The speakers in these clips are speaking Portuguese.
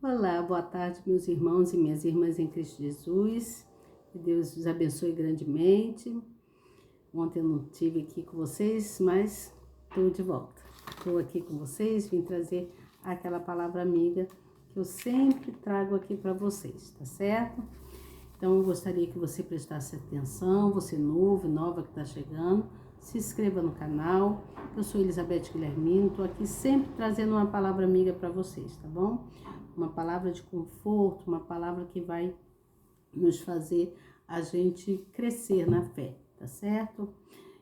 Olá, boa tarde, meus irmãos e minhas irmãs em Cristo Jesus. Que Deus os abençoe grandemente. Ontem eu não estive aqui com vocês, mas estou de volta. Estou aqui com vocês, vim trazer aquela palavra amiga que eu sempre trago aqui para vocês, tá certo? Então eu gostaria que você prestasse atenção, você novo, nova que está chegando, se inscreva no canal. Eu sou Elizabeth Guilhermino, estou aqui sempre trazendo uma palavra amiga para vocês, tá bom? Uma palavra de conforto, uma palavra que vai nos fazer a gente crescer na fé, tá certo?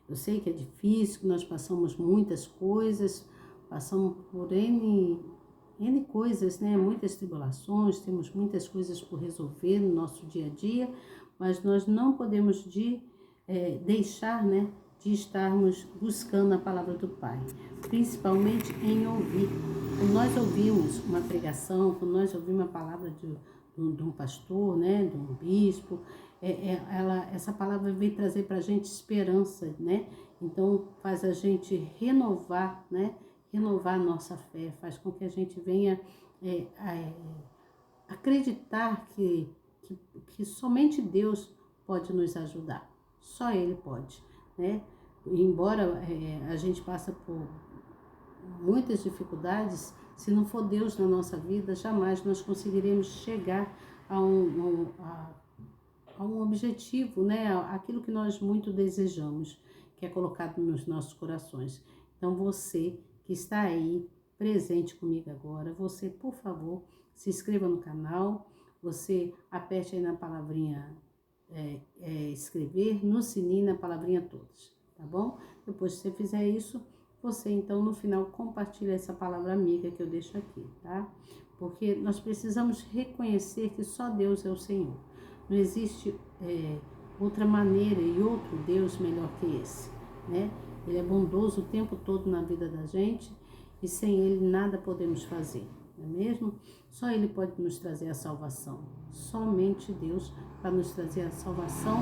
Eu sei que é difícil, que nós passamos muitas coisas, passamos por N coisas, né? Muitas tribulações, temos muitas coisas por resolver no nosso dia a dia, mas nós não podemos deixar, né? De estarmos buscando a palavra do Pai, principalmente em ouvir. Quando nós ouvimos uma pregação, quando nós ouvimos a palavra de um pastor, né, de um bispo, essa palavra vem trazer para a gente esperança, né? Então faz a gente renovar, né? Renovar a nossa fé, faz com que a gente venha acreditar que somente Deus pode nos ajudar, só Ele pode, né? Embora a gente passe por muitas dificuldades, se não for Deus na nossa vida, jamais nós conseguiremos chegar a um objetivo, né? Aquilo que nós muito desejamos, que é colocado nos nossos corações. Então você que está aí presente comigo agora, você, por favor, se inscreva no canal, você aperte aí na palavrinha inscrever, no sininho, na palavrinha todas, tá bom? Depois que você fizer isso, você então no final compartilha essa palavra amiga que eu deixo aqui, tá? Porque nós precisamos reconhecer que só Deus é o Senhor. Não existe outra maneira e outro Deus melhor que esse, né? Ele é bondoso o tempo todo na vida da gente e sem Ele nada podemos fazer, não é mesmo? Só Ele pode nos trazer a salvação. Somente Deus para nos trazer a salvação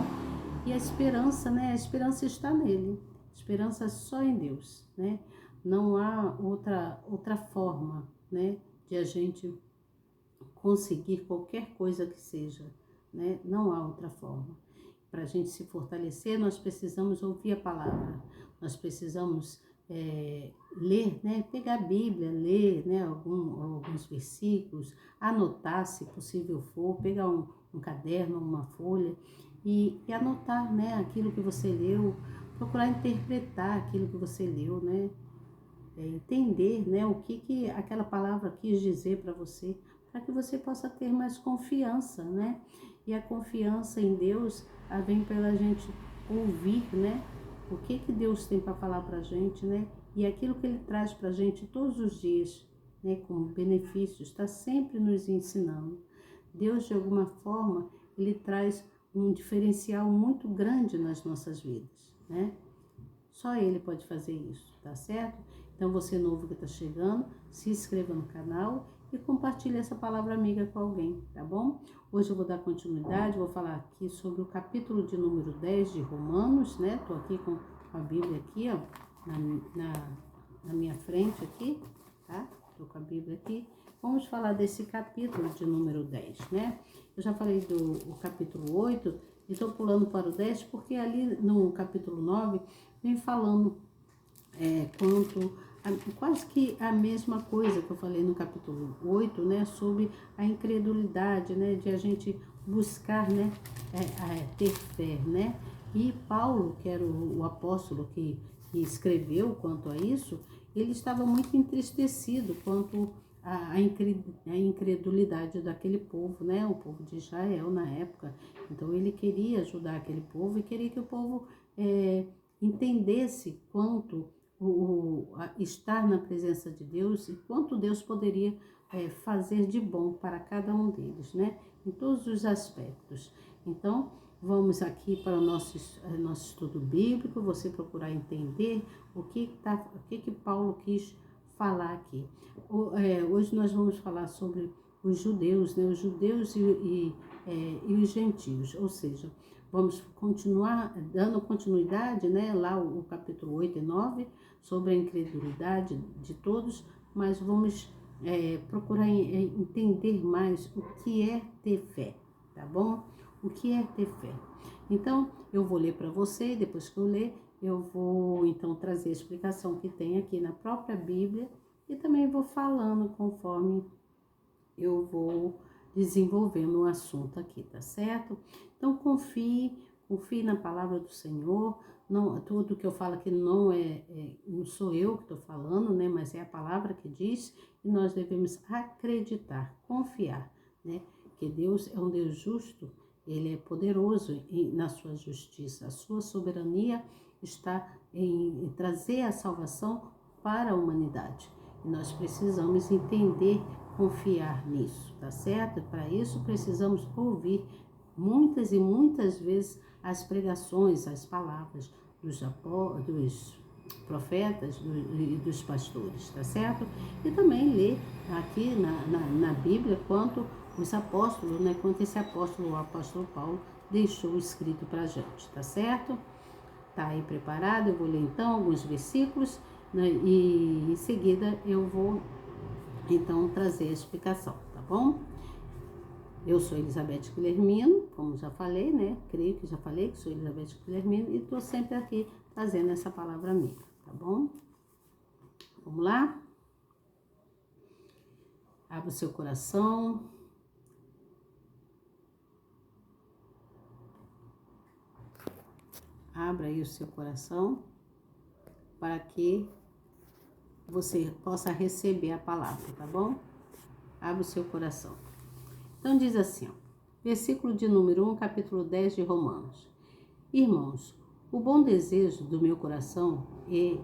e a esperança, né? A esperança está nele. A esperança é só em Deus, né? Não há outra forma, né? De a gente conseguir qualquer coisa que seja, né? Não há outra forma. Para a gente se fortalecer, nós precisamos ouvir a palavra, nós precisamos ler, né? Pegar a Bíblia, ler, né? Alguns versículos, anotar, se possível for, pegar um caderno, uma folha e anotar, né? Aquilo que você leu, procurar interpretar aquilo que você leu, né? Entender, né? O que aquela palavra quis dizer para você, para que você possa ter mais confiança, né? E a confiança em Deus vem pela gente ouvir, né? O que Deus tem para falar para a gente, né? E aquilo que Ele traz para a gente todos os dias, né? Como benefícios, está sempre nos ensinando. Deus, de alguma forma, Ele traz um diferencial muito grande nas nossas vidas, né? Só Ele pode fazer isso, tá certo? Então, você novo que está chegando, se inscreva no canal e compartilhe essa palavra amiga com alguém, tá bom? Hoje eu vou dar continuidade, vou falar aqui sobre o capítulo de número 10 de Romanos, né? Tô aqui com a Bíblia aqui, ó, na minha frente aqui, tá? Tô com a Bíblia aqui. Vamos falar desse capítulo de número 10, né? Eu já falei do capítulo 8 e estou pulando para o 10 porque ali no capítulo 9 vem falando quase que a mesma coisa que eu falei no capítulo 8, né, sobre a incredulidade, né, de a gente buscar, né, ter fé, né, e Paulo, que era o apóstolo que escreveu quanto a isso, ele estava muito entristecido quanto à incredulidade daquele povo, né, o povo de Israel na época. Então ele queria ajudar aquele povo e queria que o povo entendesse quanto estar na presença de Deus e quanto Deus poderia fazer de bom para cada um deles, né? Em todos os aspectos. Então, vamos aqui para o nosso estudo bíblico, você procurar entender o que Paulo quis falar aqui. Hoje nós vamos falar sobre os judeus, né? Os judeus e os gentios, ou seja, vamos continuar dando continuidade, né? Lá o capítulo 8 e 9, sobre a incredulidade de todos, mas vamos procurar entender mais o que é ter fé, tá bom? O que é ter fé. Então, eu vou ler para você, e depois que eu ler, eu vou então trazer a explicação que tem aqui na própria Bíblia e também vou falando conforme eu vou desenvolvendo o assunto aqui, tá certo? Então, confie na palavra do Senhor. Não, tudo que eu falo aqui não sou eu que estou falando, né? Mas é a palavra que diz, e nós devemos acreditar, confiar, né? Que Deus é um Deus justo, Ele é poderoso na sua justiça. A sua soberania está em trazer a salvação para a humanidade. E nós precisamos entender, confiar nisso, tá certo? Para isso precisamos ouvir muitas e muitas vezes as pregações, as palavras dos profetas e dos pastores, tá certo? E também ler aqui na Bíblia quanto os apóstolos, né? Quanto esse apóstolo, o apóstolo Paulo, deixou escrito pra gente, tá certo? Tá aí preparado? Eu vou ler então alguns versículos, né? E em seguida eu vou então trazer a explicação, tá bom? Eu sou Elizabeth Guilhermino, como já falei, né? Creio que já falei que sou Elizabeth Guilhermino e estou sempre aqui trazendo essa palavra amiga, tá bom? Vamos lá? Abra o seu coração. Abra aí o seu coração para que você possa receber a palavra, tá bom? Abra o seu coração. Então diz assim, ó, versículo de número 1, capítulo 10 de Romanos. Irmãos, o bom desejo do meu coração e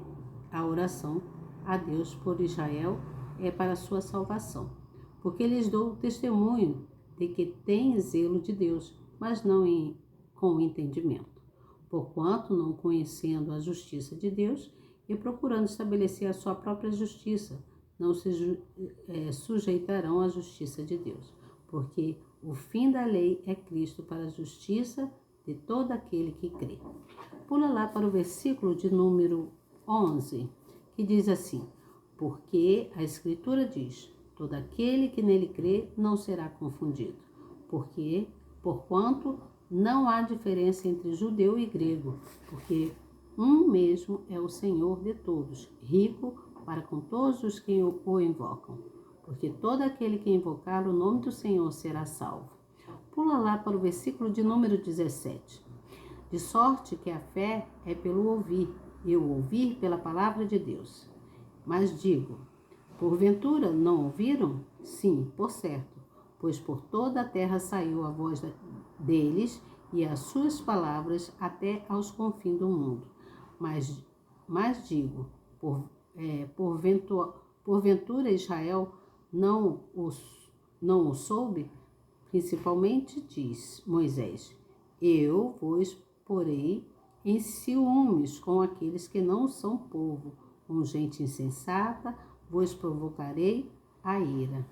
a oração a Deus por Israel é para a sua salvação, porque lhes dou testemunho de que têm zelo de Deus, mas não com entendimento. Porquanto, não conhecendo a justiça de Deus e procurando estabelecer a sua própria justiça, não se sujeitarão à justiça de Deus, porque o fim da lei é Cristo para a justiça de todo aquele que crê. Pula lá para o versículo de número 11, que diz assim, porque a Escritura diz, todo aquele que nele crê não será confundido, porquanto não há diferença entre judeu e grego, porque um mesmo é o Senhor de todos, rico para com todos os que o invocam, porque todo aquele que invocar o nome do Senhor será salvo. Pula lá para o versículo de número 17. De sorte que a fé é pelo ouvir, e o ouvir pela palavra de Deus. Mas digo, porventura não ouviram? Sim, por certo, pois por toda a terra saiu a voz deles e as suas palavras até aos confins do mundo. Mas digo, porventura Israel não o soube? Principalmente diz Moisés, eu vos porei em ciúmes com aqueles que não são povo, com gente insensata, vos provocarei a ira.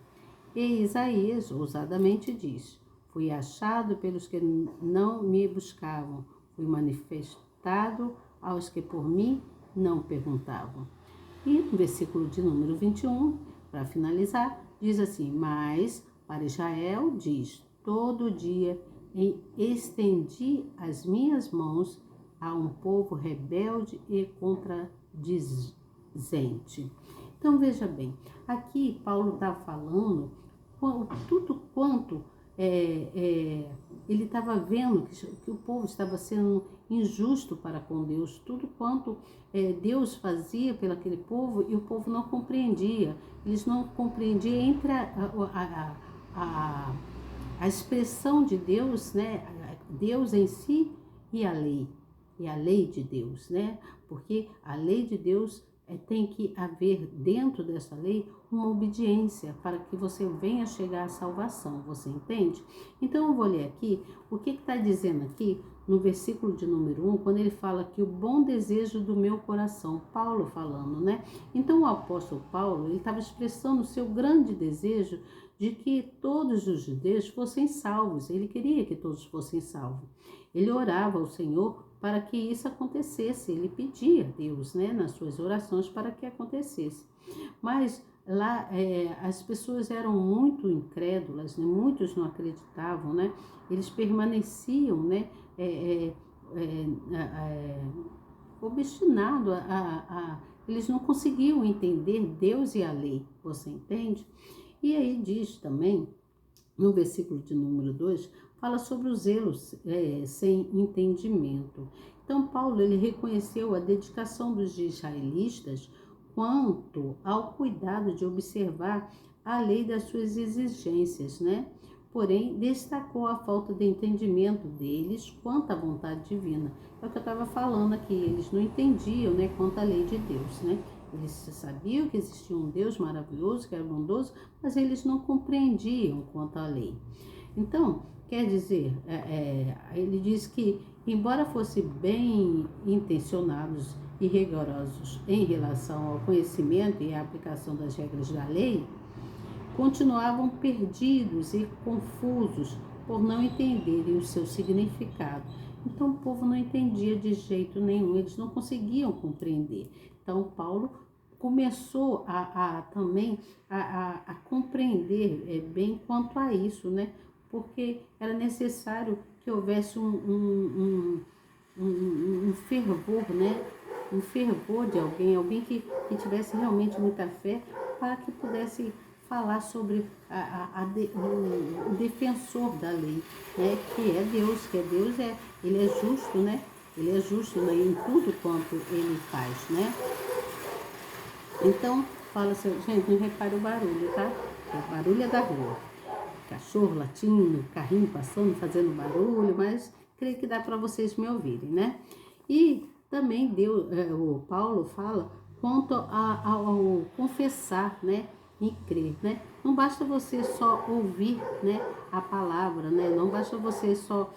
E Isaías ousadamente diz, fui achado pelos que não me buscavam, fui manifestado aos que por mim não perguntavam. E no versículo de número 21, para finalizar, diz assim, mas para Israel diz, todo dia estendi as minhas mãos a um povo rebelde e contradizente. Então veja bem, aqui Paulo está falando tudo quanto ele estava vendo que o povo estava sendo injusto para com Deus, tudo quanto Deus fazia pelo aquele povo e o povo não compreendia. Eles não compreendiam entre a expressão de Deus, né? Deus em si e a lei de Deus, né? Porque a lei de Deus tem que haver dentro dessa lei uma obediência para que você venha chegar à salvação, você entende? Então eu vou ler aqui, o que está dizendo aqui no versículo de número 1, quando ele fala que o bom desejo do meu coração, Paulo falando, né? Então o apóstolo Paulo, ele estava expressando o seu grande desejo de que todos os judeus fossem salvos, ele queria que todos fossem salvos. Ele orava ao Senhor para que isso acontecesse, ele pedia a Deus, né, nas suas orações para que acontecesse. Mas lá as pessoas eram muito incrédulas, né? Muitos não acreditavam, né? Eles permaneciam, né? Obstinados eles não conseguiam entender Deus e a lei, você entende? E aí diz também, no versículo de número 2, fala sobre o zelo sem entendimento. Então, Paulo, ele reconheceu a dedicação dos israelitas quanto ao cuidado de observar a lei das suas exigências, né? Porém, destacou a falta de entendimento deles quanto à vontade divina. É o que eu estava falando aqui, eles não entendiam, né, quanto à lei de Deus, né? Eles sabiam que existia um Deus maravilhoso, que era bondoso, mas eles não compreendiam quanto à lei. Então, quer dizer, ele diz que, embora fossem bem intencionados e rigorosos em relação ao conhecimento e à aplicação das regras da lei, continuavam perdidos e confusos por não entenderem o seu significado. Então o povo não entendia de jeito nenhum, eles não conseguiam compreender. Então Paulo começou também a compreender bem quanto a isso, né? Porque era necessário que houvesse um fervor, né? Um fervor de alguém que tivesse realmente muita fé para que pudesse falar sobre o defensor da lei, né? Que é Deus, ele é justo, né? Ele é justo, né, em tudo quanto ele faz, né? Então, fala assim, gente, não repare o barulho, tá? O barulho é da rua. Cachorro latindo, carrinho passando, fazendo barulho, mas creio que dá para vocês me ouvirem, né? E também o Paulo fala quanto ao confessar, né? E crer, né? Não basta você só ouvir, né, a palavra, né? Não basta você só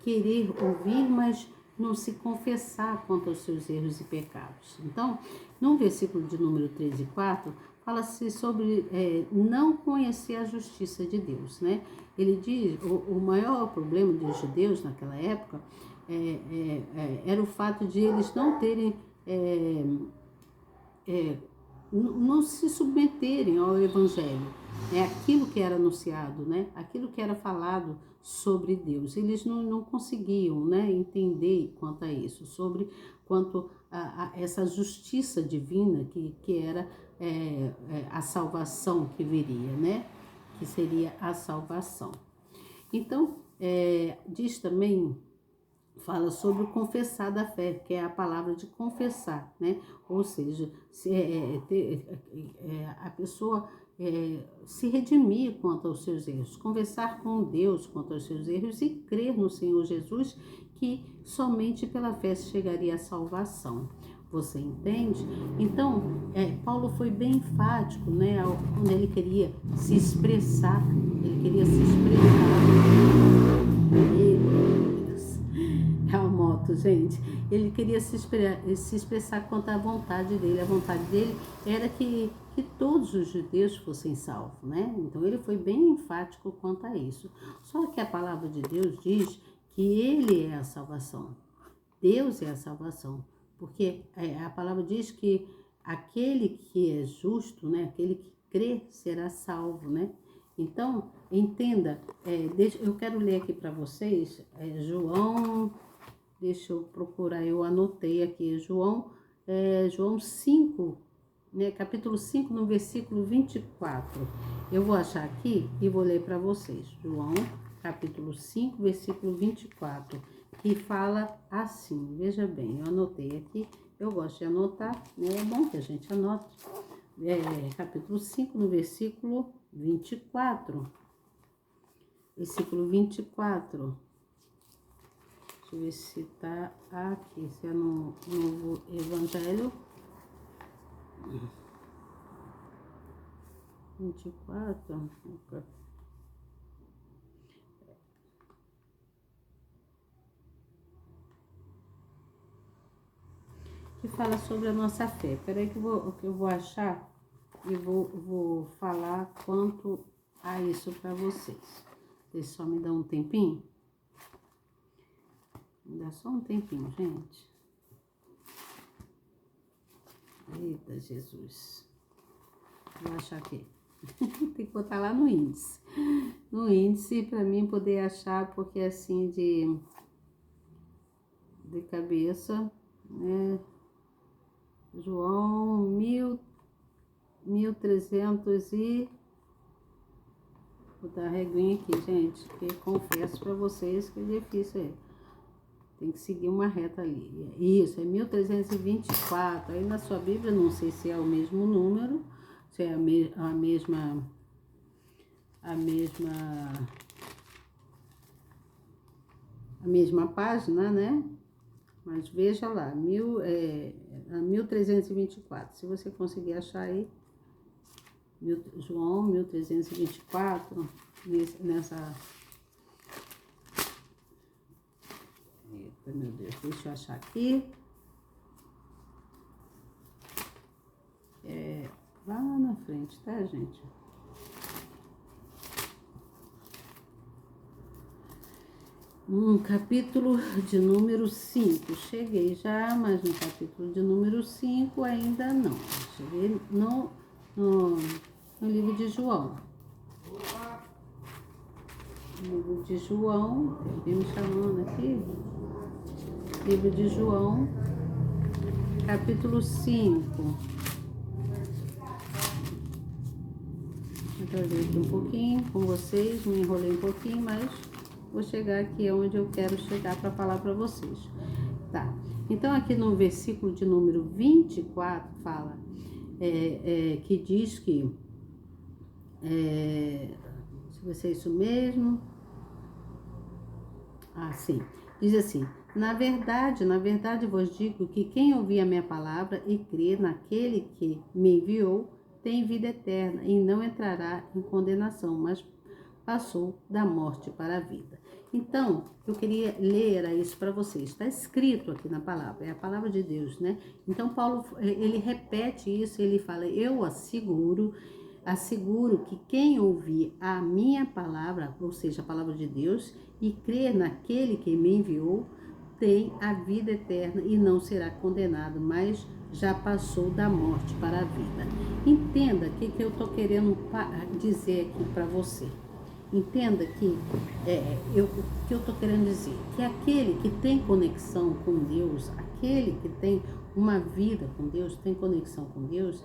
querer ouvir, mas não se confessar quanto aos seus erros e pecados. Então, no versículo de número 3 e 4, fala-se sobre não conhecer a justiça de Deus, né? Ele diz, o maior problema dos judeus naquela época era o fato de eles não terem, não se submeterem ao evangelho, aquilo que era anunciado, né? Aquilo que era falado sobre Deus. Eles não conseguiam, né, entender quanto a isso, quanto a essa justiça divina que era a salvação que viria, né? Que seria a salvação. Então, diz também, fala sobre o confessar da fé, que é a palavra de confessar, né? Ou seja, a pessoa se redimir quanto aos seus erros, conversar com Deus quanto aos seus erros e crer no Senhor Jesus, que somente pela fé chegaria à salvação. Você entende? Então, Paulo foi bem enfático, né? Quando ele queria se expressar, é uma moto, gente. Ele queria se expressar quanto à vontade dele. A vontade dele era que todos os judeus fossem salvos, né? Então ele foi bem enfático quanto a isso. Só que a palavra de Deus diz que ele é a salvação. Deus é a salvação. Porque a palavra diz que aquele que é justo, né? Aquele que crê será salvo, né? Então, entenda, eu quero ler aqui para vocês, João, deixa eu procurar, eu anotei aqui, João 5, né, capítulo 5, no versículo 24. Eu vou achar aqui e vou ler para vocês. João, capítulo 5, versículo 24, que fala assim, veja bem, eu anotei aqui, eu gosto de anotar, né, é bom que a gente anote. Capítulo 5, no versículo 24. Versículo 24. Deixa eu ver se tá aqui, se é no Novo Evangelho. 24. Que fala sobre a nossa fé. Peraí que eu vou achar e vou falar quanto a isso para vocês. Deixa só me dar um tempinho. Me dá só um tempinho, gente. Eita, Jesus. Vou achar aqui. Tem que botar lá no índice. No índice, para mim poder achar, porque assim de cabeça, né? João 1300 e... Vou botar a reguinha aqui, gente, porque confesso para vocês que é difícil. Tem que seguir uma reta ali. Isso, é 1324. Aí na sua Bíblia, não sei se é o mesmo número, se é a mesma página, né? Mas veja lá, 1324. Se você conseguir achar aí, João 1324, nessa... Eita, meu Deus, deixa eu achar aqui. Lá na frente, tá, gente? Capítulo de número 5. Cheguei já, mas no capítulo de número 5 ainda não. Cheguei no livro de João. No livro de João, tem alguém me chamando aqui? Livro de João, capítulo 5. Eu ler aqui um pouquinho com vocês, me enrolei um pouquinho, mas vou chegar aqui onde eu quero chegar para falar para vocês. Tá, então aqui no versículo de número 24 fala, que diz que, se vai ser isso mesmo, sim, diz assim: na verdade vos digo que quem ouvir a minha palavra e crer naquele que me enviou, tem vida eterna e não entrará em condenação, mas passou da morte para a vida. Então, eu queria ler isso para vocês. Está escrito aqui na palavra, é a palavra de Deus, né? Então, Paulo, ele repete isso, ele fala: eu asseguro que quem ouvir a minha palavra, ou seja, a palavra de Deus, e crer naquele que me enviou, tem a vida eterna e não será condenado, mas já passou da morte para a vida. Entenda o que eu estou querendo dizer aqui para você. Entenda que o que eu estou querendo dizer, que aquele que tem conexão com Deus, aquele que tem uma vida com Deus, tem conexão com Deus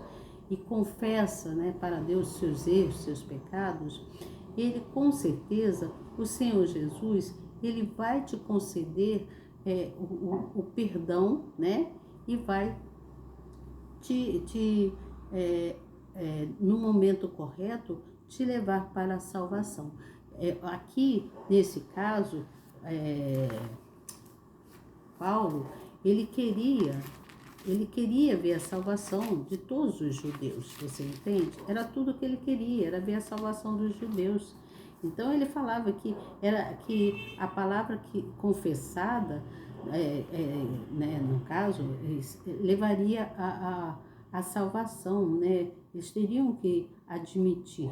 e confessa, né, para Deus seus erros, seus pecados, ele com certeza, o Senhor Jesus, ele vai te conceder o perdão, né, e vai no momento correto, te levar para a salvação. Aqui, nesse caso, Paulo, ele queria ver a salvação de todos os judeus, você entende? Era tudo que ele queria, era ver a salvação dos judeus. Então, ele falava que a palavra confessada, né, no caso, levaria a salvação, né? Eles teriam que admitir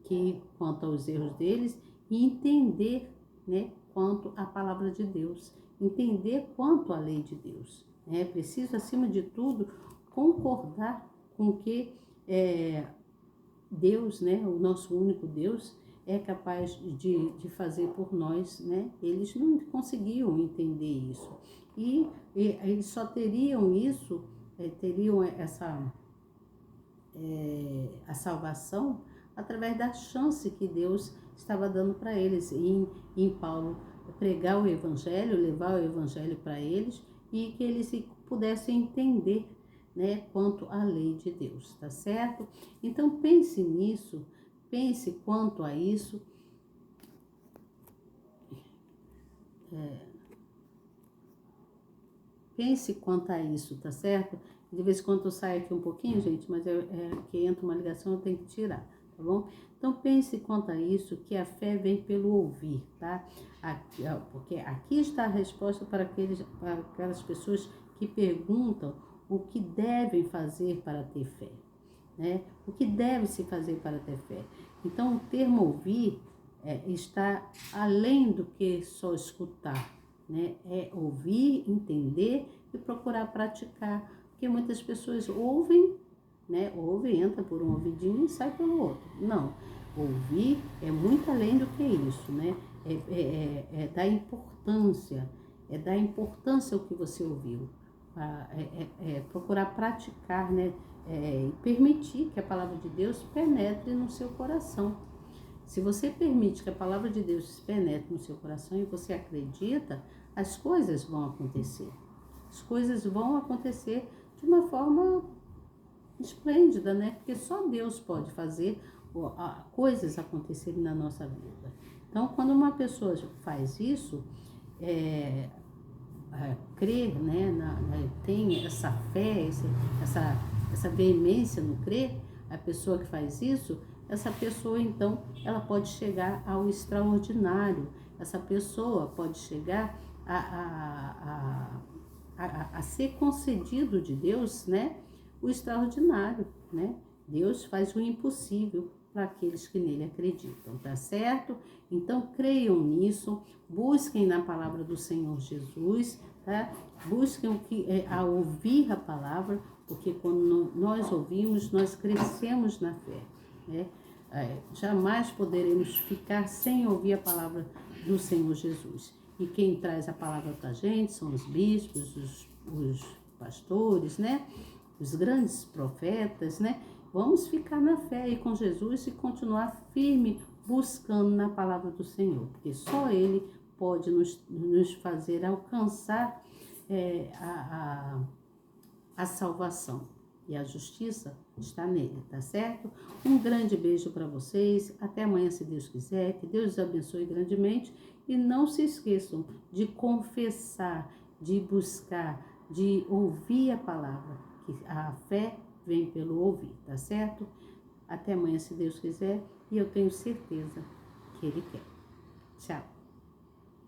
que quanto aos erros deles e entender, né, quanto à palavra de Deus, entender quanto à lei de Deus. É preciso, acima de tudo, concordar com que Deus, né, o nosso único Deus, é capaz de fazer por nós, né? Eles não conseguiam entender isso. E eles só teriam isso, teriam a salvação através da chance que Deus estava dando para eles em Paulo pregar o evangelho, levar o evangelho para eles e que eles pudessem entender, né, quanto à lei de Deus, tá certo? Então pense nisso, pense quanto a isso. Pense quanto a isso, tá certo? De vez em quando eu saio aqui um pouquinho, gente, mas que entra uma ligação, eu tenho que tirar, tá bom? Então pense quanto a isso, que a fé vem pelo ouvir, tá? Porque aqui está a resposta para aquelas pessoas que perguntam o que devem fazer para ter fé, né? O que deve se fazer para ter fé? Então, o termo ouvir está além do que só escutar, né? É ouvir, entender e procurar praticar, porque muitas pessoas ouvem, né? Ouve, entra por um ouvidinho e sai pelo outro. Não, ouvir é muito além do que isso, né? É dar importância ao que você ouviu, procurar praticar, né? E permitir que a palavra de Deus penetre no seu coração. Se você permite que a palavra de Deus penetre no seu coração e você acredita, as coisas vão acontecer. As coisas vão acontecer de uma forma esplêndida, né? Porque só Deus pode fazer coisas acontecerem na nossa vida. Então, quando uma pessoa faz isso, crer, né? Tem essa fé, essa veemência no crer, a pessoa que faz isso, essa pessoa, então, ela pode chegar ao extraordinário. Essa pessoa pode chegar a ser concedido de Deus, né? O extraordinário, né? Deus faz o impossível para aqueles que nele acreditam, tá certo? Então, creiam nisso, busquem na palavra do Senhor Jesus, tá? Busquem a ouvir a palavra, porque quando nós ouvimos, nós crescemos na fé, né? Jamais poderemos ficar sem ouvir a palavra do Senhor Jesus. E quem traz a palavra para a gente são os bispos, os pastores, né? Os grandes profetas, né? Vamos ficar na fé aí com Jesus e continuar firme buscando na palavra do Senhor, porque só Ele pode nos fazer alcançar a salvação. E a justiça está nele, tá certo? Um grande beijo para vocês. Até amanhã, se Deus quiser. Que Deus os abençoe grandemente. E não se esqueçam de confessar, de buscar, de ouvir a palavra. Que a fé vem pelo ouvir, tá certo? Até amanhã, se Deus quiser. E eu tenho certeza que Ele quer. Tchau.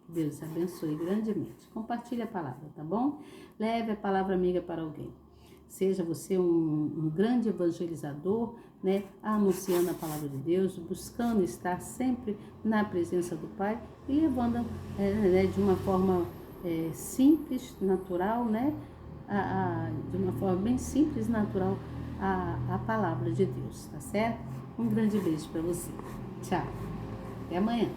Deus abençoe grandemente. Compartilhe a palavra, tá bom? Leve a palavra amiga para alguém. Seja você um grande evangelizador, né? Anunciando a palavra de Deus, buscando estar sempre na presença do Pai e levando de uma forma simples, natural, né? De uma forma bem simples, natural, a palavra de Deus, tá certo? Um grande beijo para você. Tchau. Até amanhã.